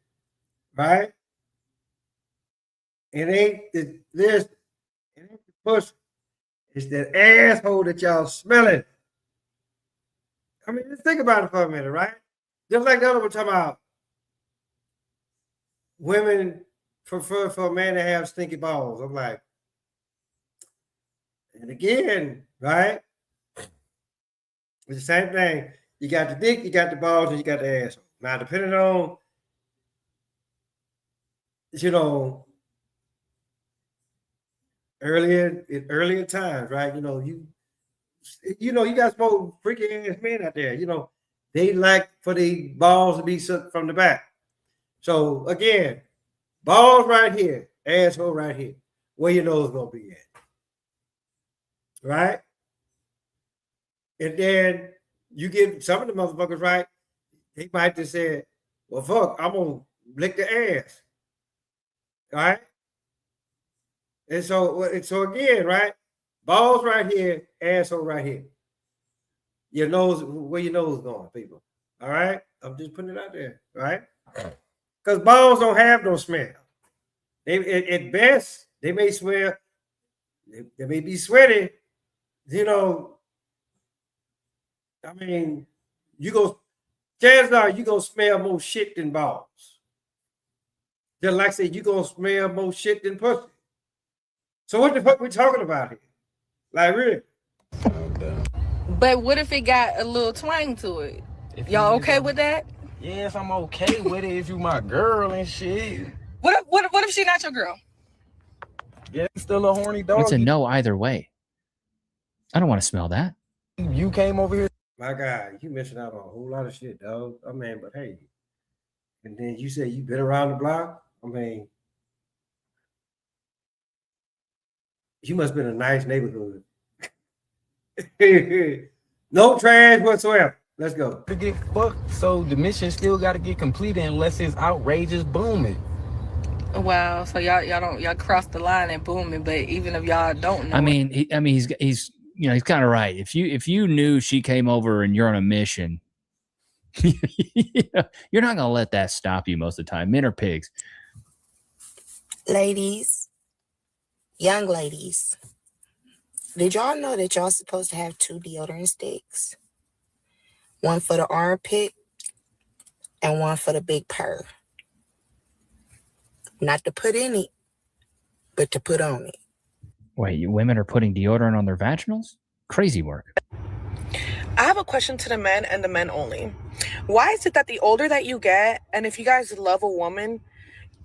right? It ain't this. It ain't the pussy. It's that asshole that y'all smelling. I mean, just think about it for a minute, right? Just like the other one talking about women prefer for a man to have stinky balls. I'm like, and again, right? It's the same thing. You got the dick, you got the balls, and you got the asshole. Now, depending on, you know, earlier times, right? You know, you got some old freaky ass men out there. You know, they like for the balls to be sucked from the back. So again, balls right here, asshole right here. Where your nose gonna be at, right? And then you get some of the motherfuckers, right? They might just say, "Well, fuck, I'm gonna lick the ass," right? And so again, right? Balls right here, asshole right here. Your nose, where your nose going, people? All right, I'm just putting it out there, right? Because balls don't have no smell. At best, they may smell. They may be sweaty. You know, I mean, chances are you gonna smell more shit than balls. Just like I said, you gonna smell more shit than pussy. So what the fuck we talking about here? Like really? But what if it got a little twang to it? Y'all okay with that? Yes, I'm okay with it if you my girl and shit. What if she not your girl? Yeah, still a horny dog. It's a no either way. I don't want to smell that. You came over here. My God, you missing out on a whole lot of shit, dog. I mean, but hey, and then you say you been around the block. I mean, you must have been a nice neighborhood. No trash whatsoever. Let's go. To get fucked, so the mission still got to get completed unless it's outrageous booming. Wow, so y'all crossed the line and booming, but even if y'all don't know, I mean, he's you know, he's kind of right. If you knew she came over and you're on a mission, you're not gonna let that stop you most of the time. Men are pigs. Ladies, young ladies, did y'all know that y'all supposed to have 2 deodorant sticks? One for the armpit and one for the big purr. Not to put in it, but to put on it. Wait, you women are putting deodorant on their vaginals? Crazy work. I have a question to the men and the men only. Why is it that the older that you get, and if you guys love a woman,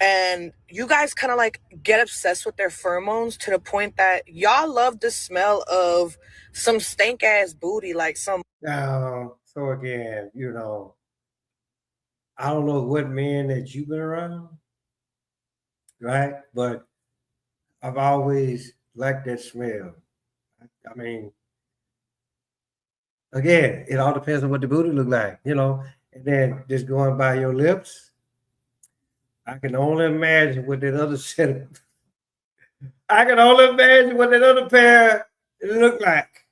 and you guys kind of like get obsessed with their pheromones to the point that y'all love the smell of some stank ass booty, like some. So again, you know, I don't know what men that you've been around, right? But I've always liked that smell. I mean, again, it all depends on what the booty look like, you know. and then just going by your lips, I can only imagine what that other set. I can only imagine what that other pair looked like,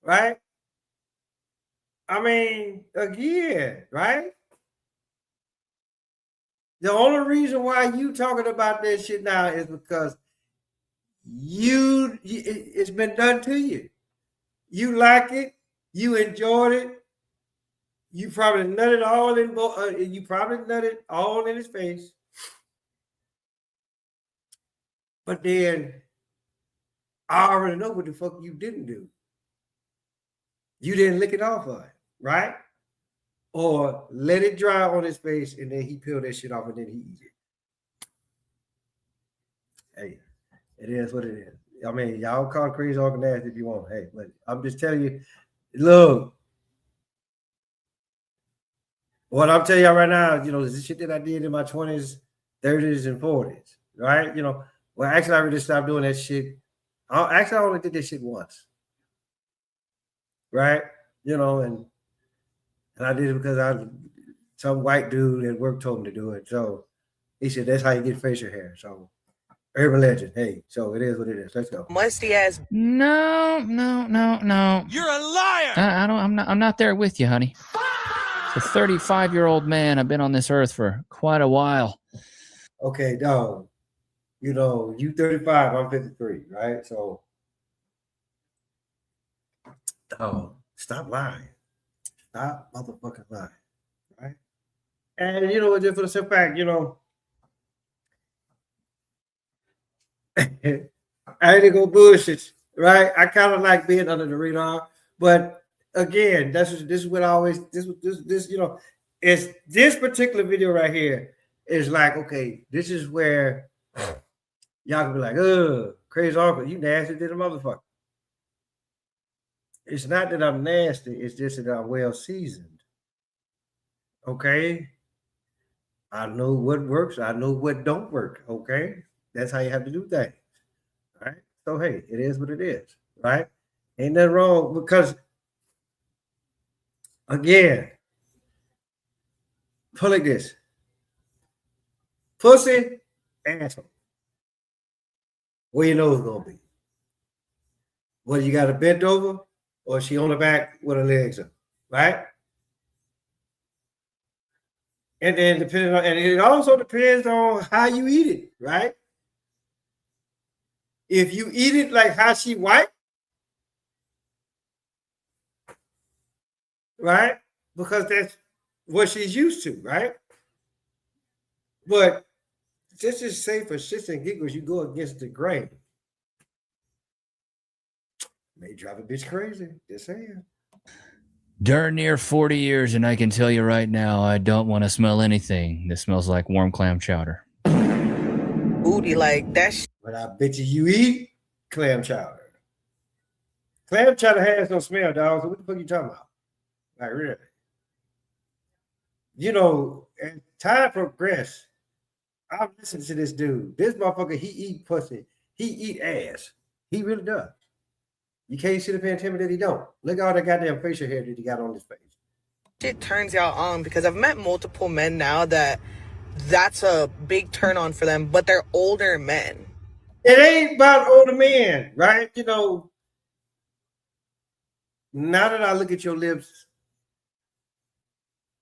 right? I mean, again, right? The only reason why you talking about this shit now is because it's been done to you. You like it, you enjoyed it. You probably nutted all in his face. But then I already know what the fuck you didn't do. You didn't lick it off of it, right? Or let it dry on his face and then he peeled that shit off and then he eat it. Hey, it is what it is. I mean, y'all call it crazy organized if you want. Hey, but I'm just telling you, look, what I'm telling y'all right now, is the shit that I did in my 20s, 30s, and 40s, right? Well, actually, I really stopped doing that shit. I only did this shit once, right? And I did it because some white dude at work told me to do it. So he said, that's how you get facial hair. So urban legend. Hey, so it is what it is. Let's go. Musty ass. No. You're a liar. I'm not there with you, honey. As a 35-year-old man, I've been on this earth for quite a while. Okay, dog. You 35, I'm 53, right? So, dog, stop lying. Stop motherfucking lying, right? And just for the simple fact, I ain't gonna bullshit, right? I kind of like being under the radar, but again, this is what I always this it's this particular video right here is like, okay, this is where y'all can be like, crazy uncle, you nasty to the motherfucker. It's not that I'm nasty, it's just that I'm well seasoned. Okay. I know what works, I know what don't work. Okay. That's how you have to do things. Right. So hey, it is what it is, right? Ain't nothing wrong because again, put like this. Pussy, asshole. Where your nose gonna be? Whether you got her bent over or she on the back with her legs up, right? And then it also depends on how you eat it, right? If you eat it like how she white, right? Because that's what she's used to, right? But just to say for shits and giggles, you go against the grain. May drive a bitch crazy. Just saying. Darn near 40 years, and I can tell you right now, I don't want to smell anything that smells like warm clam chowder. Booty like that shit. But I bet you eat clam chowder. Clam chowder has no smell, dog. So what the fuck you talking about? Like, really? As time progressed, I've listened to this dude. This motherfucker, he eat pussy. He eat ass. He really does. You can't sit up here and tell me that he don't. Look at all that goddamn facial hair that he got on his face. Shit turns y'all on because I've met multiple men now that's a big turn on for them, but they're older men. It ain't about older men, right? Now that I look at your lips,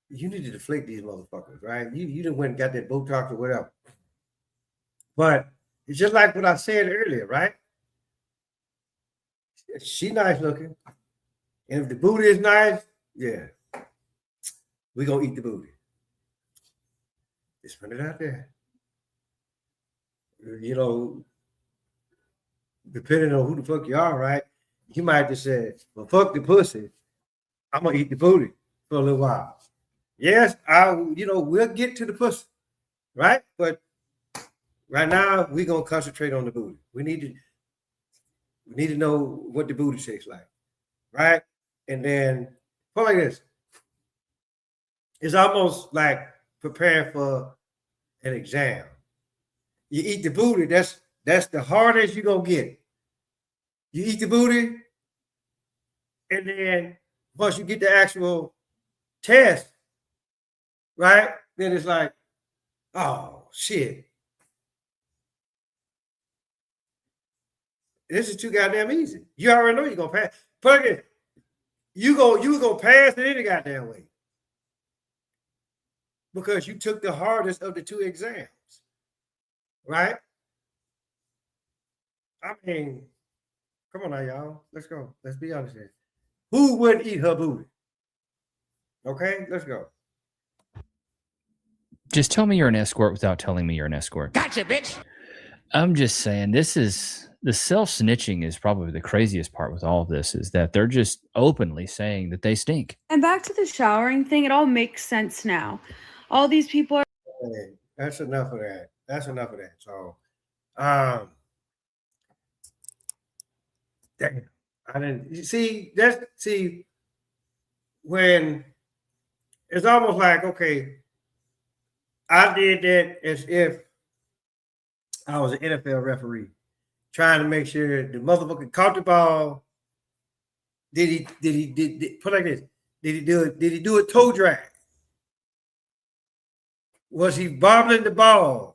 you need to deflate these motherfuckers, right? You done went and got that Botox or whatever. But it's just like what I said earlier, right? She nice looking. And if the booty is nice, yeah, we gonna eat the booty. Just put it out there. Depending on who the fuck you are, right? You might just say, well, fuck the pussy. I'm gonna eat the booty for a little while. Yes, we'll get to the pussy, right? But right now, we're gonna concentrate on the booty. We need to know what the booty shapes like, right? And then put like this. It's almost like preparing for an exam. You eat the booty, that's the hardest you're gonna get. You eat the booty, and then once you get the actual test, right? Then it's like, oh shit. This is too goddamn easy. You already know you're gonna pass. Plug it. You gonna pass it any goddamn way. Because you took the hardest of the two exams. Right? I mean, come on now, y'all. Let's go. Let's be honest here. Who wouldn't eat her booty? Okay, let's go. Just tell me you're an escort without telling me you're an escort. Gotcha, bitch. I'm just saying the self-snitching is probably the craziest part with all of this, is that they're just openly saying that they stink. And back to the showering thing, it all makes sense now. All these people are. Hey, that's enough of that. That's enough of that. So, damn, I didn't see. When it's almost like, okay, I did that as if I was an NFL referee, trying to make sure the motherfucker caught the ball. Did he put like this? Did he do a toe drag? Was he bobbling the ball?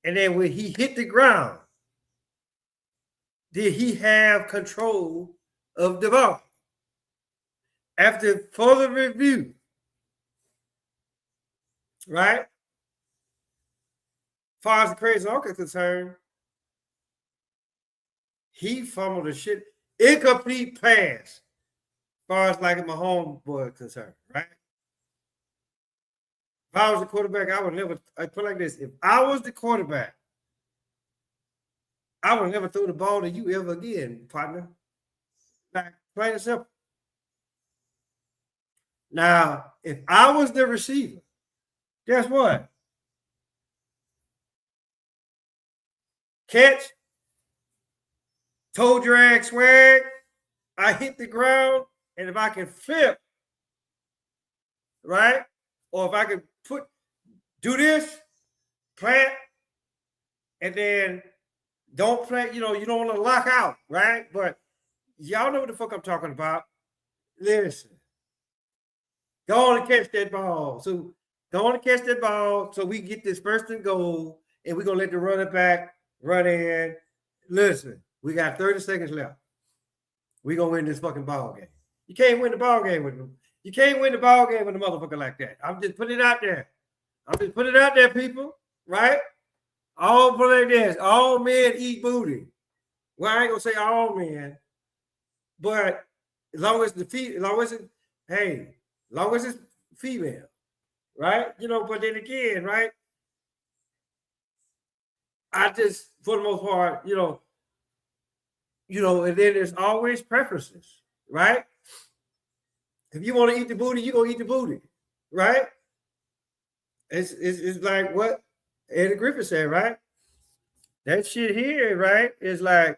And then when he hit the ground, did he have control of the ball? After further review, right? As far as the crazy uncle is concerned, he fumbled the shit. Incomplete pass. As far as like my homeboy is concerned, right? If I was the quarterback, I would never, I put it like this. If I was the quarterback, I would never throw the ball to you ever again, partner. Like, plain and simple. Now, if I was the receiver, guess what? Catch, toe drag, swag, I hit the ground, and if I can flip, right? Or if I can do this, plant, and then don't plant, you don't want to lock out, right? But y'all know what the fuck I'm talking about. Listen. Go on and catch that ball. So go on and catch that ball so we get this first and goal, and we're going to let the running back run in. Listen, we got 30 seconds left. We're going to win this fucking ball game. You can't win the ball game with them. You can't win the ball game with a motherfucker like that. I'm just putting it out there. People, right? All play this. All men eat booty. Well, I ain't going to say all men, but as long as it's female, right? But then again, right? I just, for the most part, and then there's always preferences, right? If you want to eat the booty, you're going to eat the booty, right? It's like what Eddie Griffin said, right? That shit here, right, is like,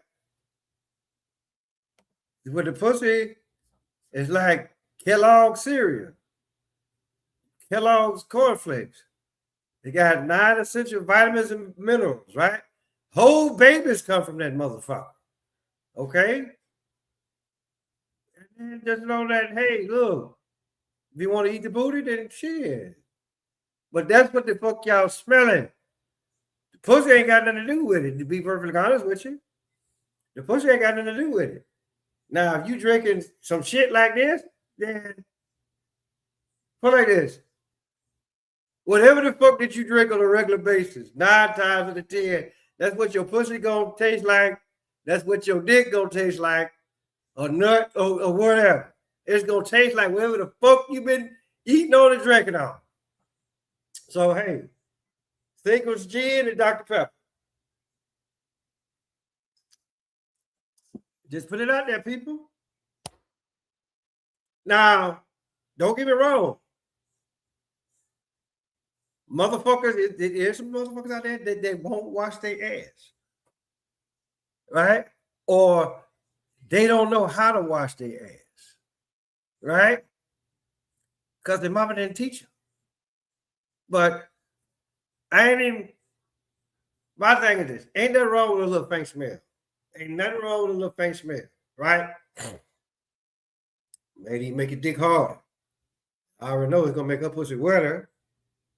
with the pussy, it's like Kellogg's cereal, Kellogg's cornflakes. They got 9 essential vitamins and minerals, right? Whole babies come from that motherfucker. Okay? And just know that, hey, look, if you want to eat the booty, then shit. But that's what the fuck y'all smelling. The pussy ain't got nothing to do with it, to be perfectly honest with you. The pussy ain't got nothing to do with it. Now, if you drinking some shit like this, then put like this. Whatever the fuck that you drink on a regular basis, 9 times out of 10, that's what your pussy gonna taste like. That's what your dick gonna taste like, or nut, or whatever. It's gonna taste like whatever the fuck you been eating on and drinking on. So hey, think of gin and Dr. Pepper. Just put it out there, people. Now, don't get me wrong. Motherfuckers, there's some motherfuckers out there that they won't wash their ass. Right? Or they don't know how to wash their ass. Right? Because their mama didn't teach them. But my thing is this. Ain't nothing wrong with a little faint smell. Ain't nothing wrong with a little faint smell. Right? Maybe make it dick hard. I already know it's gonna make her pussy wetter.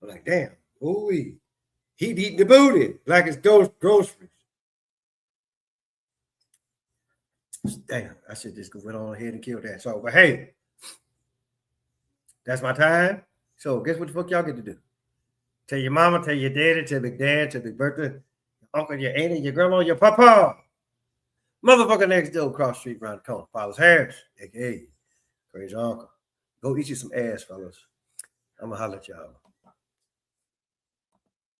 I'm like, damn, ooh, he eating the booty like it's groceries. Damn, I should just go on ahead and kill that. So, but hey, that's my time. So guess what the fuck y'all get to do? Tell your mama, tell your daddy, tell big dad, tell big birthday, your uncle, your auntie, your grandma, your papa. Motherfucker next door across the street around the corner. Father's Harris, aka Crazy Uncle. Go eat you some ass, fellas. I'm gonna holler at y'all.